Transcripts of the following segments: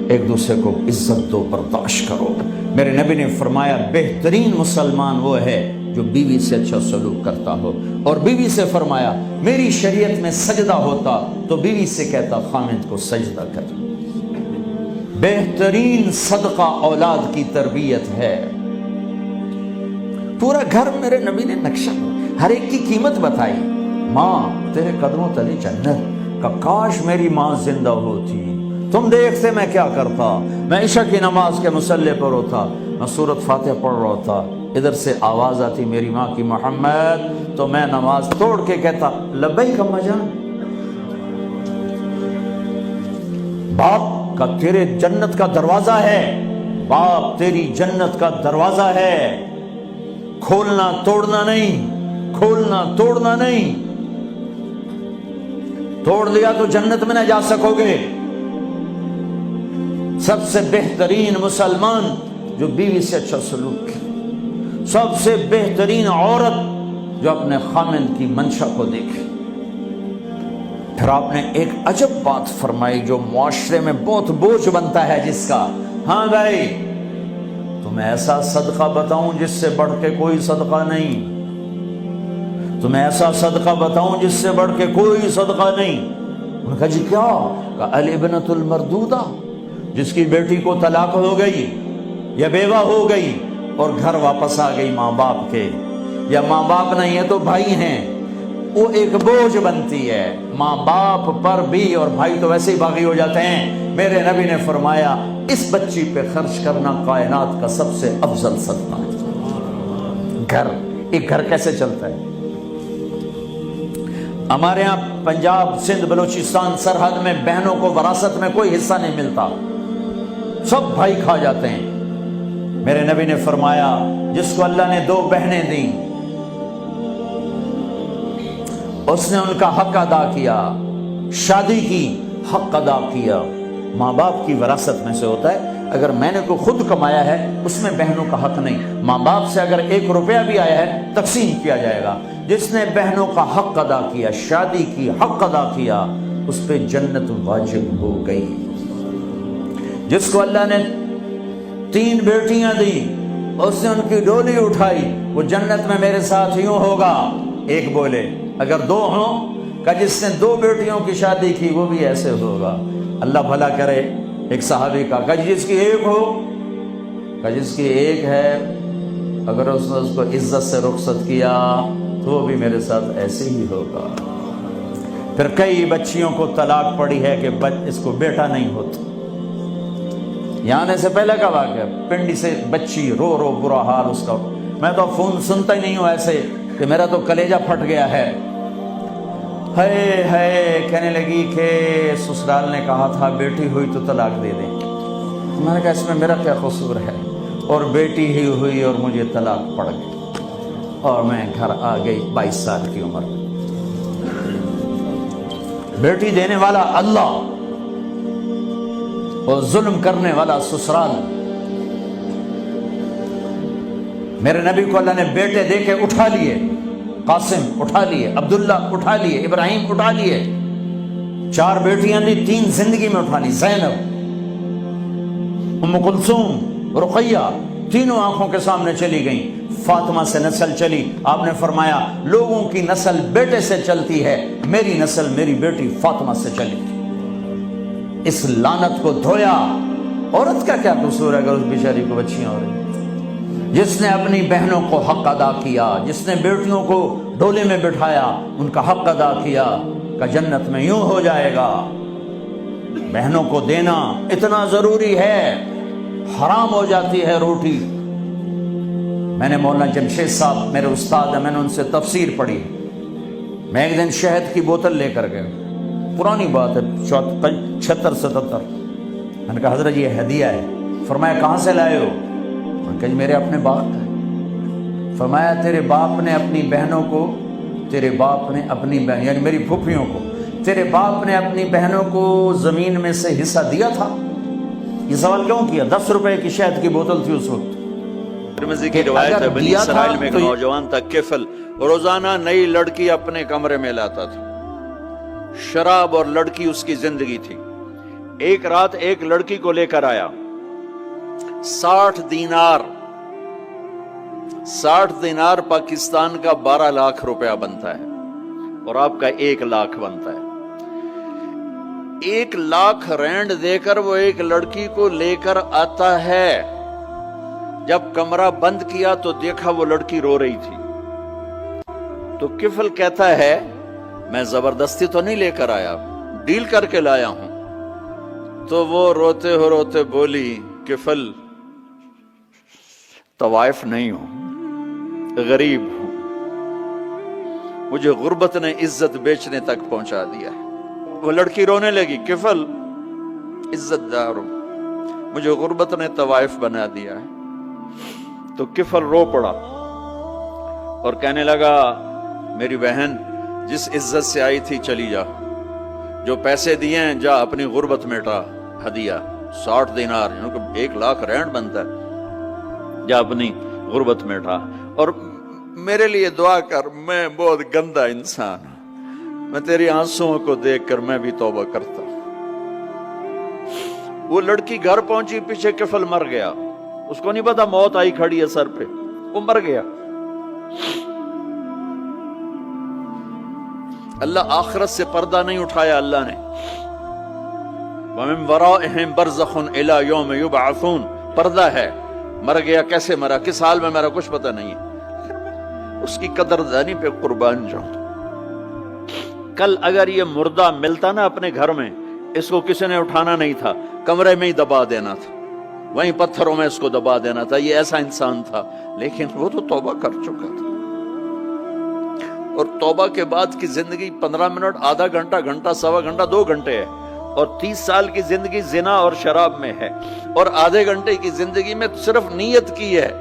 ایک دوسرے کو عزت دو، برداشت کرو۔ میرے نبی نے فرمایا بہترین مسلمان وہ ہے جو بیوی سے اچھا سلوک کرتا ہو، اور بیوی سے فرمایا میری شریعت میں سجدہ ہوتا تو بیوی سے کہتا خامد کو سجدہ کر۔ بہترین صدقہ اولاد کی تربیت ہے۔ پورا گھر میرے نبی نے نقشہ، ہر ایک کی قیمت بتائی۔ ماں تیرے قدموں تلے جنت، کاش میری ماں زندہ ہوتی، تم دیکھتے میں کیا کرتا، میں عشاء کی نماز کے مصلی پر ہوتا، میں سورۃ فاتحہ پڑھ رہا ہوتا، ادھر سے آواز آتی میری ماں کی محمد، تو میں نماز توڑ کے کہتا لبیک اماں جان۔ باپ کا تیرے جنت کا دروازہ ہے، باپ تیری جنت کا دروازہ ہے، کھولنا توڑنا نہیں، کھولنا توڑنا نہیں، توڑ دیا تو جنت میں نہ جا سکو گے۔ سب سے بہترین مسلمان جو بیوی سے اچھا سلوک کی، سب سے بہترین عورت جو اپنے خامند کی منشا کو دیکھے۔ پھر آپ نے ایک عجب بات فرمائی جو معاشرے میں بہت بوجھ بنتا ہے جس کا، ہاں بھائی تمہیں ایسا صدقہ بتاؤں جس سے بڑھ کے کوئی صدقہ نہیں، تمہیں ایسا صدقہ بتاؤں جس سے بڑھ کے کوئی صدقہ نہیں۔ انہوں نے کہا جی کیا؟ کہا الابنۃ المردودہ، جس کی بیٹی کو طلاق ہو گئی یا بیوہ ہو گئی اور گھر واپس آ گئی ماں باپ کے، یا ماں باپ نہیں ہے تو بھائی ہیں، وہ ایک بوجھ بنتی ہے ماں باپ پر بھی، اور بھائی تو ویسے ہی باغی ہو جاتے ہیں۔ میرے نبی نے فرمایا اس بچی پہ خرچ کرنا کائنات کا سب سے افضل صدقہ ہے۔ گھر، ایک گھر کیسے چلتا ہے؟ ہمارے ہاں پنجاب، سندھ، بلوچستان سرحد میں بہنوں کو وراثت میں کوئی حصہ نہیں ملتا، سب بھائی کھا جاتے ہیں۔ میرے نبی نے فرمایا جس کو اللہ نے 2 بہنیں دیں اس نے ان کا حق ادا کیا، شادی کی حق ادا کیا۔ ماں باپ کی وراثت میں سے ہوتا ہے، اگر میں نے کوئی خود کمایا ہے اس میں بہنوں کا حق نہیں، ماں باپ سے اگر 1 روپیہ بھی آیا ہے تقسیم کیا جائے گا۔ جس نے بہنوں کا حق ادا کیا، شادی کی حق ادا کیا، اس پہ جنت واجب ہو گئی۔ جس کو اللہ نے 3 بیٹیاں دی، اس نے ان کی ڈولی اٹھائی، وہ جنت میں میرے ساتھ یوں ہوگا۔ ایک بولے اگر 2 ہوں، کہ جس نے 2 بیٹیوں کی شادی کی وہ بھی ایسے ہوگا۔ اللہ بھلا کرے۔ ایک صحابی کا کہ جس کی 1 ہو، کہ جس کی 1 ہے، اگر اس نے اس کو عزت سے رخصت کیا تو وہ بھی میرے ساتھ ایسے ہی ہوگا۔ پھر کئی بچیوں کو طلاق پڑی ہے کہ اس کو بیٹا نہیں ہوتا۔ یہاں آنے سے پہلے کا واقعہ، پنڈی سے بچی رو رو برا حال اس کا، میں تو فون سنتا ہی نہیں ہوں ایسے کہ میرا تو کلیجہ پھٹ گیا ہے۔ ہے کہنے لگی کہ سسرال نے کہا تھا بیٹی ہوئی تو طلاق دے دیں۔ میں نے کہا اس میں میرا کیا قصور ہے، اور بیٹی ہی ہوئی اور مجھے طلاق پڑ گئی، اور میں گھر آ گئی 22 سال کی عمر میں۔ بیٹی دینے والا اللہ اور ظلم کرنے والا سسرال۔ میرے نبی کو اللہ نے بیٹے دے کے اٹھا لیے، قاسم اٹھا لیے، عبداللہ اٹھا لیے، ابراہیم اٹھا لیے، 4 بیٹیاں دی، 3 زندگی میں اٹھا لی، زینب، ام کلثوم، رقیہ، تینوں آنکھوں کے سامنے چلی گئیں۔ فاطمہ سے نسل چلی، آپ نے فرمایا لوگوں کی نسل بیٹے سے چلتی ہے، میری نسل میری بیٹی فاطمہ سے چلی۔ اس لعنت کو دھویا۔ عورت کا کیا قصور ہے اگر اس بیچاری کو بچیاں ہو رہی؟ جس نے اپنی بہنوں کو حق ادا کیا، جس نے بیٹیوں کو ڈولے میں بٹھایا، ان کا حق ادا کیا، کہ جنت میں یوں ہو جائے گا۔ بہنوں کو دینا اتنا ضروری ہے، حرام ہو جاتی ہے روٹی۔ میں نے مولانا جمشید صاحب میرے استاد ہیں، میں نے ان سے تفسیر پڑھی۔ میں ایک دن شہد کی بوتل لے کر گیا، پرانی بات ہے 76-77۔ میں نے کہا حضرت یہ ہدیہ ہے۔ فرمایا کہاں سے لائے ہو؟ میں نے کہا میرے اپنے باپ کا ہے۔ فرمایا تیرے باپ نے اپنی بہنوں کو، تیرے باپ نے اپنی بہن یعنی میری پھوپھیوں کو، تیرے باپ نے اپنی بہنوں کو زمین میں سے حصہ دیا تھا؟ یہ سوال کیوں کیا؟ 10 روپے کی شہد کی بوتل تھی اس وقت۔ ترمذی کی روایت ہے، بنی اسرائیل میں ایک نوجوان تھا کفل، روزانہ نئی لڑکی اپنے کمرے میں لاتا تھا، شراب اور لڑکی اس کی زندگی تھی۔ ایک رات ایک لڑکی کو لے کر آیا، 60 دینار 60 دینار پاکستان کا 12 لاکھ روپیہ بنتا ہے، اور آپ کا 1 لاکھ بنتا ہے۔ 1 لاکھ رینڈ دے کر وہ ایک لڑکی کو لے کر آتا ہے۔ جب کمرہ بند کیا تو دیکھا وہ لڑکی رو رہی تھی، تو کفل کہتا ہے میں زبردستی تو نہیں لے کر آیا، ڈیل کر کے لایا ہوں۔ تو وہ روتے روتے بولی، کفل طوائف نہیں ہوں، غریب ہوں، مجھے غربت نے عزت بیچنے تک پہنچا دیا ہے۔ وہ لڑکی رونے لگی، کفل عزت دار ہوں، مجھے غربت نے طوائف بنا دیا ہے۔ تو کفل رو پڑا اور کہنے لگا، میری بہن جس عزت سے آئی تھی چلی جا، جو پیسے دیے ہیں جا اپنی غربت میٹا، ہدیہ 60 دینار 1 لاکھ رینڈ بنتا ہے، جا اپنی غربت میٹا، اور میرے لیے دعا کر، میں بہت گندا انسان ہوں، میں تیری آنسوؤں کو دیکھ کر میں بھی توبہ کرتا ہوں۔ وہ لڑکی گھر پہنچی، پیچھے کفل مر گیا، اس کو نہیں پتا موت آئی کھڑی ہے سر پہ، وہ مر گیا۔ اللہ آخرت سے پردہ نہیں اٹھایا اللہ نے۔ وَمِن وَرَائِهِمْ بَرْزَخٌ إِلَى يَوْمِ يُبْعَثُونَ، پردہ ہے، مر گیا، کیسے مرا، کس حال میں مرا، کچھ پتہ نہیں ہے، اس کی قدردانی پہ قربان جاؤں۔ کل اگر یہ مردہ ملتا نا اپنے گھر میں، اس کو کسی نے اٹھانا نہیں تھا، کمرے میں ہی دبا دینا تھا، وہیں پتھروں میں اس کو دبا دینا تھا، یہ ایسا انسان تھا، لیکن وہ تو توبہ کر چکا تھا۔ اور توبہ کے بعد کی زندگی 15 منٹ، آدھا گھنٹہ، گھنٹہ، سوا گھنٹہ، 2 گھنٹے ہے، اور 30 سال کی زندگی زنا اور شراب میں ہے، اور آدھے گھنٹے کی زندگی میں صرف نیت کی ہے۔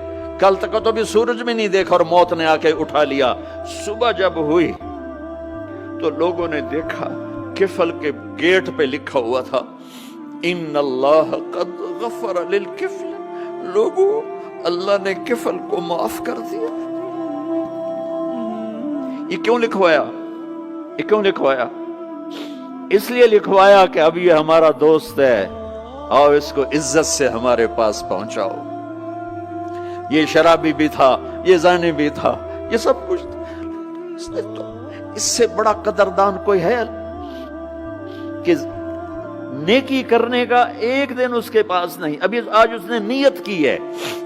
کل تک تو بھی سورج بھی نہیں دیکھا اور موت نے آ کے اٹھا لیا۔ صبح جب ہوئی تو لوگوں نے دیکھا کفل کے گیٹ پہ لکھا ہوا تھا، ان اللہ قد غفر للکفل، لوگوں اللہ نے کفل کو معاف کر دیا۔ یہ کیوں لکھوایا؟ یہ کیوں لکھوایا؟ اس لیے لکھوایا کہ اب یہ ہمارا دوست ہے، آؤ اس کو عزت سے ہمارے پاس پہنچاؤ۔ یہ شرابی بھی تھا، یہ زانی بھی تھا، یہ سب کچھ تھا۔ اس سے بڑا قدردان کوئی ہے کہ نیکی کرنے کا ایک دن اس کے پاس نہیں؟ ابھی آج اس نے نیت کی ہے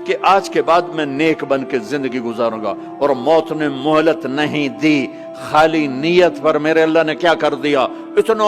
کہ آج کے بعد میں نیک بن کے زندگی گزاروں گا، اور موت نے مہلت نہیں دی، خالی نیت پر میرے اللہ نے کیا کر دیا، اتنا